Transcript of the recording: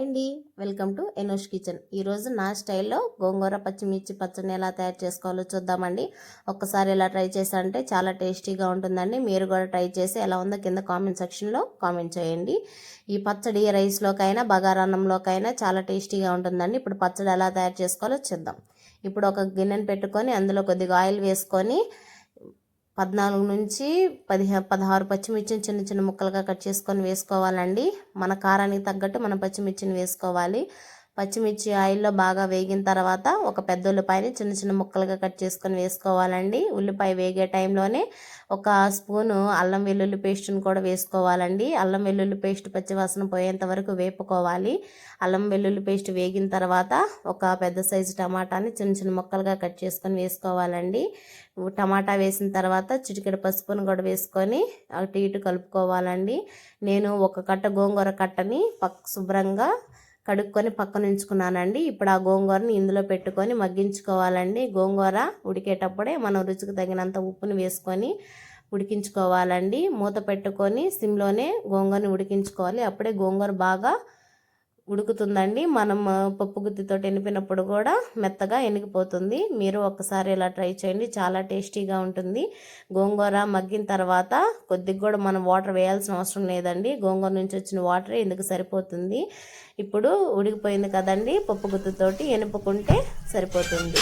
అండి, welcome to Enosh kitchen. ఈరోజు నా స్టైల్లో గోంగూర పచ్చిమిర్చి పచ్చడిని ఎలా తయారు చేసుకోవాలో చూద్దామండి. ఒక్కసారి ఇలా ట్రై చేశారంటే చాలా టేస్టీగా ఉంటుందండి. మీరు కూడా ట్రై చేసి ఎలా ఉందో కింద కామెంట్ సెక్షన్లో కామెంట్ చేయండి. ఈ పచ్చడి రైస్లోకైనా బగారాన్నంలోకైనా చాలా టేస్టీగా ఉంటుందండి. ఇప్పుడు పచ్చడి ఎలా తయారు చేసుకోవాలో చూద్దాం. ఇప్పుడు ఒక గిన్నెను పెట్టుకొని అందులో కొద్దిగా ఆయిల్ వేసుకొని 14 నుంచి 16 పచ్చిమిర్చిని చిన్న చిన్న ముక్కలుగా కట్ చేసుకొని వేసుకోవాలండి. మన కారానికి తగ్గట్టు మనం పచ్చిమిర్చిని వేసుకోవాలి. పచ్చిమిర్చి ఆయిల్లో బాగా వేగిన తర్వాత ఒక పెద్ద ఉల్లిపాయని చిన్న చిన్న ముక్కలుగా కట్ చేసుకొని వేసుకోవాలండి. ఉల్లిపాయ వేగే టైంలోనే ఒక స్పూను అల్లం వెల్లుల్లి పేస్ట్ని కూడా వేసుకోవాలండి. అల్లం వెల్లుల్లి పేస్ట్ పచ్చివాసన పోయేంత వరకు వేపుకోవాలి. అల్లం వెల్లుల్లి పేస్ట్ వేగిన తర్వాత ఒక పెద్ద సైజు టమాటాని చిన్న చిన్న ముక్కలుగా కట్ చేసుకొని వేసుకోవాలండి. టమాటా వేసిన తర్వాత చిటికెడు పసుపును కూడా వేసుకొని అటు ఇటు కలుపుకోవాలండి. నేను ఒక కట్ట గోంగూర కట్టని శుభ్రంగా కడుక్కొని పక్కన ఉంచుకున్నానండి. ఇప్పుడు ఆ గోంగూరని ఇందులో పెట్టుకొని మగ్గించుకోవాలండి. గోంగూర ఉడికేటప్పుడే మనం రుచికి తగినంత ఉప్పుని వేసుకొని ఉడికించుకోవాలండి. మూత పెట్టుకొని సిమ్లోనే గోంగూరని ఉడికించుకోవాలి. అప్పుడే గోంగూర బాగా ఉడుకుతుందండి. మనం పప్పు గుత్తితో ఎనిపినప్పుడు కూడా మెత్తగా ఎనిగిపోతుంది. మీరు ఒక్కసారి ఇలా ట్రై చేయండి, చాలా టేస్టీగా ఉంటుంది. గోంగూర మగ్గిన తర్వాత కొద్దిగా కూడా మనం వాటర్ వేయాల్సిన అవసరం లేదండి. గోంగూర నుంచి వచ్చిన వాటరే ఇందుకు సరిపోతుంది. ఇప్పుడు ఉడికిపోయింది కదండి, పప్పు గుత్తితోటి ఎనుపుకుంటే సరిపోతుంది.